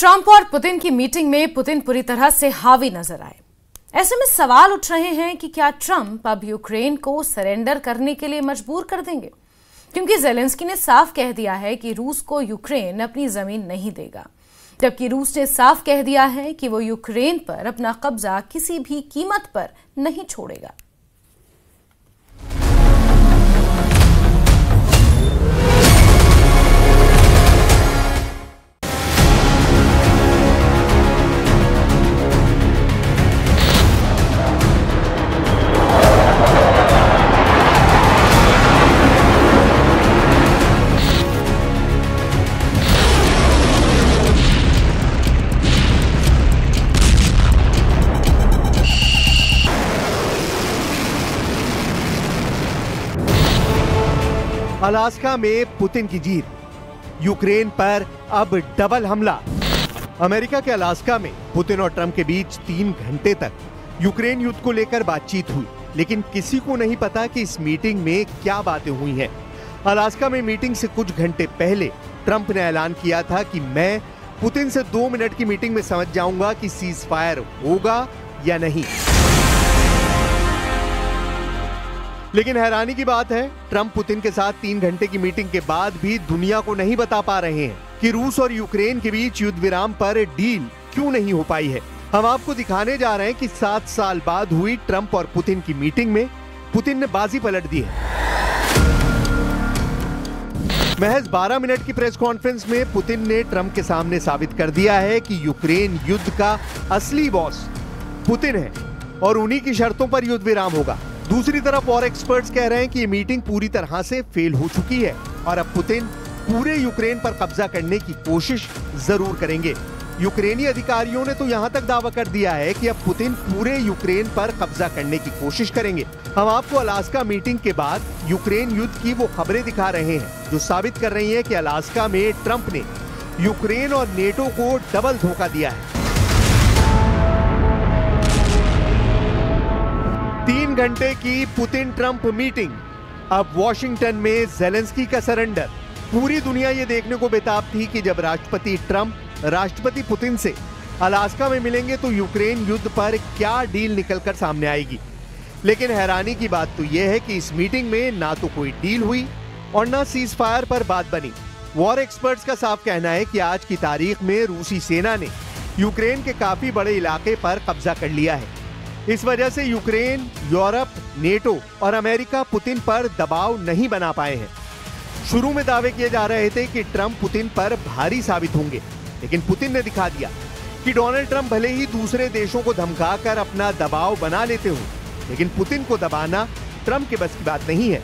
Trump और Putin की meeting में पुतिन पूरी तरह से हावी नजर आए। ऐसे में सवाल उठ रहे हैं कि क्या ट्रंप अब यूक्रेन को सरेंडर करने के लिए मजबूर कर देंगे, क्योंकि ज़ेलेंस्की ने साफ कह दिया है कि रूस को यूक्रेन अपनी जमीन नहीं देगा, जबकि रूस ने साफ कह दिया है कि वो यूक्रेन पर अपना कब्जा किसी भी कीमत पर नहीं छोड़ेगा। अलास्का में पुतिन की जीत, यूक्रेन पर अब डबल हमला। अमेरिका के अलास्का में पुतिन और ट्रंप के बीच 3 घंटे तक यूक्रेन युद्ध को लेकर बातचीत हुई, लेकिन किसी को नहीं पता कि इस मीटिंग में क्या बातें हुई हैं। अलास्का में मीटिंग से कुछ घंटे पहले ट्रंप ने ऐलान किया था कि मैं पुतिन से 2 मिनट की मीटिंग में समझ जाऊंगा कि सीज फायर होगा या नहीं। लेकिन हैरानी की बात है, ट्रंप पुतिन के साथ 3 घंटे की मीटिंग के बाद भी दुनिया को नहीं बता पा रहे हैं कि रूस और यूक्रेन के बीच युद्ध विराम पर डील क्यों नहीं हो पाई है। हम आपको दिखाने जा रहे हैं कि 7 साल बाद हुई ट्रंप और पुतिन की मीटिंग में पुतिन ने बाजी पलट दी है। महज 12 मिनट की प्रेस कॉन्फ्रेंस में पुतिन ने ट्रंप के सामने साबित कर दिया है कि यूक्रेन युद्ध का असली बॉस पुतिन है और उन्हीं की शर्तों पर युद्ध विराम होगा। दूसरी तरफ और एक्सपर्ट्स कह रहे हैं कि ये मीटिंग पूरी तरह से फेल हो चुकी है और अब पुतिन पूरे यूक्रेन पर कब्जा करने की कोशिश जरूर करेंगे। यूक्रेनी अधिकारियों ने तो यहां तक दावा कर दिया है कि अब पुतिन पूरे यूक्रेन पर कब्जा करने की कोशिश करेंगे। हम आपको अलास्का मीटिंग के बाद यूक्रेन युद्ध की वो खबरें दिखा रहे हैं जो साबित कर रही है कि अलास्का में ट्रंप ने यूक्रेन और नेटो को डबल धोखा दिया है। 3 घंटे की पुतिन ट्रंप मीटिंग, अब वॉशिंगटन में ज़ेलेंस्की का सरेंडर। पूरी दुनिया ये देखने को बेताब थी कि जब राष्ट्रपति ट्रंप राष्ट्रपति पुतिन से अलास्का में मिलेंगे तो यूक्रेन युद्ध पर क्या डील निकलकर सामने आएगी। लेकिन हैरानी की बात तो यह है कि इस मीटिंग में ना तो कोई डील हुई और ना सीज फायर पर बात बनी। वॉर एक्सपर्ट्स का साफ कहना है कि आज की तारीख में रूसी सेना ने यूक्रेन के काफी बड़े इलाके पर कब्जा कर लिया है। इस वजह से यूक्रेन, यूरोप, नेटो और अमेरिका पुतिन पर दबाव नहीं बना पाए हैं। शुरू में दावे किए जा रहे थे कि ट्रंप पुतिन पर भारी साबित होंगे, लेकिन पुतिन ने दिखा दिया कि डोनाल्ड ट्रंप भले ही दूसरे देशों को धमकाकर अपना दबाव बना लेते हो, लेकिन पुतिन को दबाना ट्रंप के बस की बात नहीं है।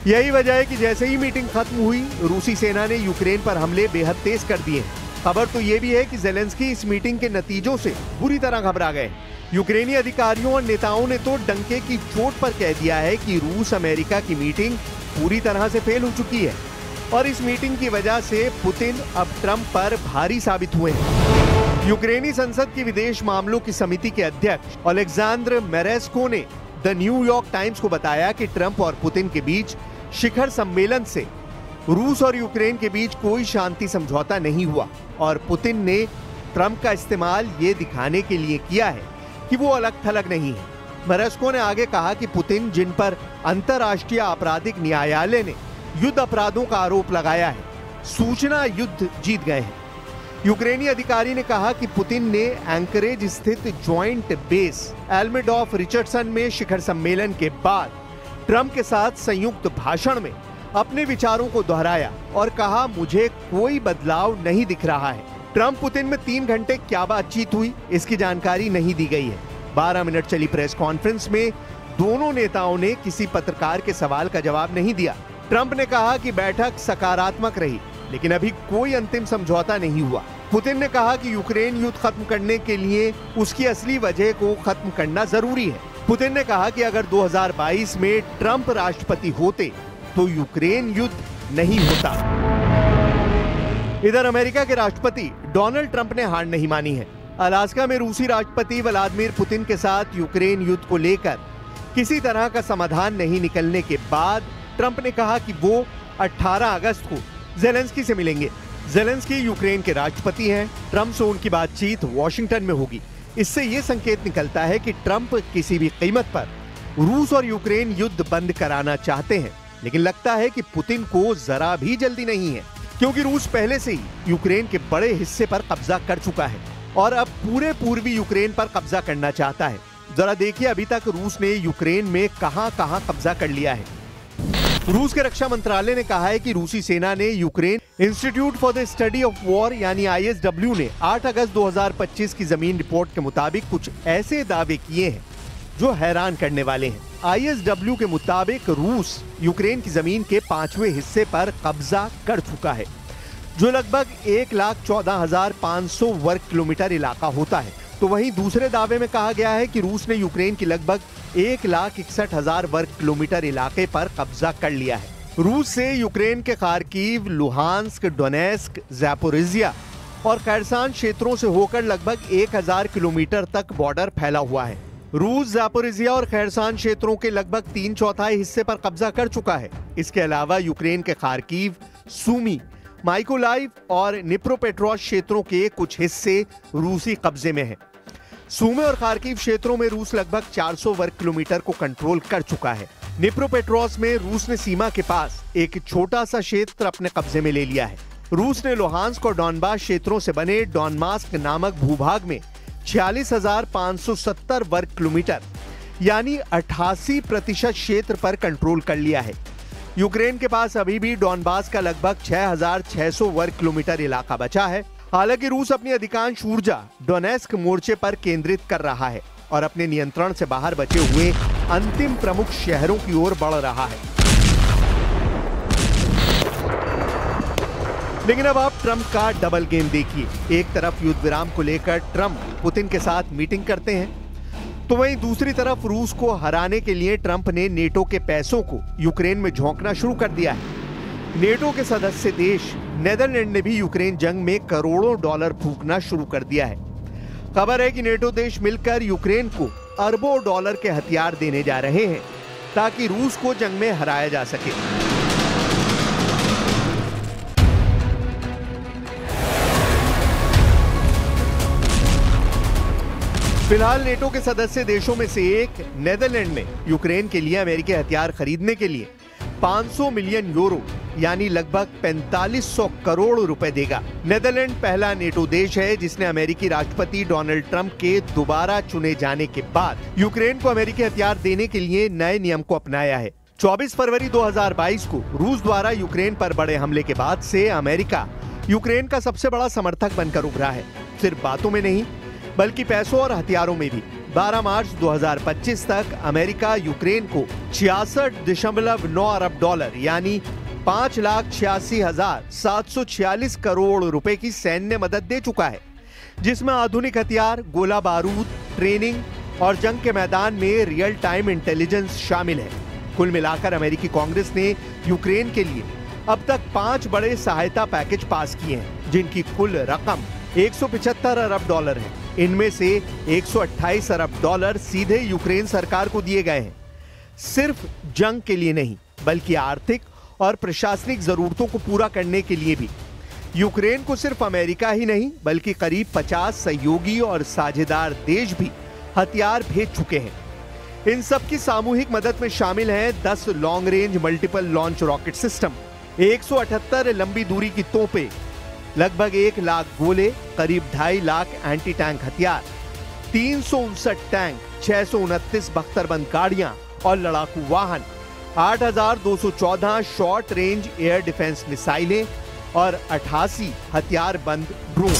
यही वजह है कि जैसे ही मीटिंग खत्म हुई, रूसी सेना ने यूक्रेन पर हमले बेहद तेज कर दिए। खबर तो ये भी है कि ज़ेलेंस्की इस मीटिंग के नतीजों से बुरी तरह घबरा गए। यूक्रेनी अधिकारियों और नेताओं ने तो डंके की चोट पर कह दिया है कि रूस अमेरिका की मीटिंग पूरी तरह से फेल हो चुकी है और इस मीटिंग की वजह से पुतिन अब ट्रंप पर भारी साबित हुए हैं। यूक्रेनी संसद की विदेश मामलों की समिति के अध्यक्ष ओलेक्सांद्र मेरेस्को ने द न्यूयॉर्क टाइम्स को बताया कि ट्रंप और पुतिन के बीच शिखर सम्मेलन से रूस और यूक्रेन के बीच कोई शांति समझौता नहीं हुआ और पुतिन ने ट्रंप का इस्तेमाल ये दिखाने के लिए किया है कि वो अलग थलग नहीं है। मेरेस्को ने आगे कहा कि पुतिन, जिन पर अंतर्राष्ट्रीय आपराधिक न्यायालय ने युद्ध अपराधों का आरोप लगाया है, सूचना युद्ध जीत गए हैं। यूक्रेनी अधिकारी ने कहा कि पुतिन ने एंकरेज स्थित ज्वाइंट बेस एल्मेडॉफ रिचर्डसन में शिखर सम्मेलन के बाद ट्रंप के साथ संयुक्त भाषण में अपने विचारों को दोहराया और कहा, मुझे कोई बदलाव नहीं दिख रहा है। ट्रंप पुतिन में 3 घंटे क्या बातचीत हुई, इसकी जानकारी नहीं दी गई है। 12 मिनट चली प्रेस कॉन्फ्रेंस में दोनों नेताओं ने किसी पत्रकार के सवाल का जवाब नहीं दिया। ट्रंप ने कहा कि बैठक सकारात्मक रही, लेकिन अभी कोई अंतिम समझौता नहीं हुआ। पुतिन ने कहा कि यूक्रेन युद्ध खत्म करने के लिए उसकी असली वजह को खत्म करना जरूरी है। पुतिन ने कहा कि अगर 2022 में ट्रंप राष्ट्रपति होते तो यूक्रेन युद्ध नहीं होता। इधर अमेरिका के राष्ट्रपति डोनाल्ड ट्रंप ने हार नहीं मानी है। अलास्का में रूसी राष्ट्रपति व्लादिमीर पुतिन के साथ यूक्रेन युद्ध को लेकर किसी तरह का समाधान नहीं निकलने के बाद ट्रंप ने कहा कि वो 18 अगस्त को ज़ेलेंस्की से मिलेंगे। जेलेंस्की यूक्रेन के राष्ट्रपति हैं। ट्रंप से उनकी बातचीत वॉशिंगटन में होगी। इससे ये संकेत निकलता है कि ट्रंप किसी भी कीमत पर रूस और यूक्रेन युद्ध बंद कराना चाहते हैं, लेकिन लगता है कि पुतिन को जरा भी जल्दी नहीं है, क्योंकि रूस पहले से ही यूक्रेन के बड़े हिस्से पर कब्जा कर चुका है और अब पूरे पूर्वी यूक्रेन पर कब्जा करना चाहता है। जरा देखिए अभी तक रूस ने यूक्रेन में कहां-कहां कब्जा कर लिया है। रूस के रक्षा मंत्रालय ने कहा है कि रूसी सेना ने Ukraine institute for the study of war यानी ISW ने 8 अगस्त 2025 की जमीन रिपोर्ट के मुताबिक कुछ ऐसे दावे किए हैं जो हैरान करने वाले हैं। ISW के मुताबिक रूस यूक्रेन की जमीन के 5वें हिस्से पर कब्जा कर चुका है, जो लगभग 1,14,500 वर्ग किलोमीटर इलाका होता है। तो वहीं दूसरे दावे में कहा गया है कि रूस ने यूक्रेन की लगभग 1,61,000 वर्ग किलोमीटर इलाके पर कब्जा कर लिया है। रूस से यूक्रेन के खार्किव, लुहांस्क, डोनेस्क, ज़ैपोरिज़िया और खैरसान क्षेत्रों से होकर लगभग 1,000 किलोमीटर तक बॉर्डर फैला हुआ है। रूस ज़ैपोरिज़िया और खैरसान क्षेत्रों के लगभग 3/4 हिस्से पर कब्जा कर चुका है। इसके अलावा यूक्रेन के खार्किव, सूमी, माइकोलाइव और निप्रोपेट्रोव्स्क क्षेत्रों के कुछ हिस्से रूसी कब्जे में हैं। सूमी और खार्किव क्षेत्रों में रूस लगभग 400 वर्ग किलोमीटर को कंट्रोल कर चुका है। निप्रोपेट्रोव्स्क में रूस ने सीमा के पास एक छोटा सा क्षेत्र अपने कब्जे में ले लिया है। रूस ने लुहांस्क और डॉनबास क्षेत्रों से बने डॉनबास्क नामक भूभाग में 46,570 वर्ग किलोमीटर यानी 88% क्षेत्र पर कंट्रोल कर लिया है। यूक्रेन के पास अभी भी डॉनबास का लगभग 6,600 वर्ग किलोमीटर इलाका बचा है। हालांकि रूस अपनी अधिकांश ऊर्जा डोनेस्क मोर्चे पर केंद्रित कर रहा है और अपने नियंत्रण से बाहर बचे हुए अंतिम प्रमुख शहरों की ओर बढ़ रहा है। लेकिन अब आप ट्रंप का डबल गेम देखिए। एक तरफ युद्ध विराम को लेकर ट्रंप पुतिन के साथ मीटिंग करते हैं, तो वहीं दूसरी तरफ रूस को हराने के लिए ट्रंप ने नेटो के पैसों को यूक्रेन में झोंकना शुरू कर दिया है। नेटो के सदस्य देश नेदरलैंड ने भी यूक्रेन जंग में करोड़ों डॉलर फूंकना शुरू कर दिया है। खबर है कि नेटो देश मिलकर यूक्रेन को अरबों डॉलर के हथियार देने जा रहे हैं ताकि रूस को जंग में हराया जा सके। फिलहाल नेटो के सदस्य देशों में से एक नेदरलैंड ने यूक्रेन के लिए अमेरिकी हथियार खरीदने के लिए 500 मिलियन यूरो यानी लगभग 4500 करोड़ रुपए देगा। नेदरलैंड पहला नेटो देश है जिसने अमेरिकी राष्ट्रपति डोनाल्ड ट्रंप के दोबारा चुने जाने के बाद यूक्रेन को अमेरिकी हथियार देने के लिए नए नियम को अपनाया है। 24 फरवरी 2022 को रूस द्वारा यूक्रेन पर बड़े हमले के बाद से अमेरिका यूक्रेन का सबसे बड़ा समर्थक बनकर उभरा है। सिर्फ बातों में नहीं बल्कि पैसों और हथियारों में भी। 12 मार्च 2025 तक अमेरिका यूक्रेन को 66.9 अरब डॉलर यानी 5,86,746 करोड़ रुपए की सैन्य मदद दे चुका है, जिसमें आधुनिक हथियार, गोला बारूद, ट्रेनिंग और जंग के मैदान में रियल टाइम इंटेलिजेंस शामिल है। कुल मिलाकर अमेरिकी कांग्रेस ने यूक्रेन के लिए अब तक 5 बड़े सहायता पैकेज पास किए हैं, जिनकी कुल रकम 175 अरब डॉलर है। इनमें से 128 अरब डॉलर सीधे यूक्रेन सरकार को दिए गए हैं। सिर्फ जंग के लिए नहीं बल्कि आर्थिक और प्रशासनिक जरूरतों को पूरा करने के लिए भी। यूक्रेन को सिर्फ अमेरिका ही नहीं बल्कि करीब 50 सहयोगी और साझेदार देश भी हथियार भेज चुके हैं। इन सब की सामूहिक मदद में शामिल हैं 10 long range multiple launch rocket system, 178 लंबी दूरी की तोपें, लगभग 1 लाख गोले, करीब 2.5 लाख एंटी टैंक हथियार, 359 टैंक, 629 बख्तरबंद गाड़ियां और लड़ाकू वाहन, 8,214 शॉर्ट रेंज एयर डिफेंस मिसाइलें और 88 हथियारबंद ड्रोन।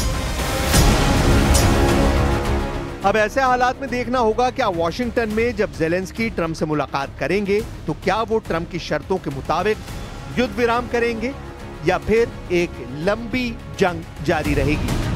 अब ऐसे हालात में देखना होगा क्या वॉशिंगटन में जब ज़ेलेंस्की ट्रंप से मुलाकात करेंगे तो क्या वो ट्रंप की शर्तों के मुताबिक युद्ध विराम करेंगे या फिर एक लंबी जंग जारी रहेगी।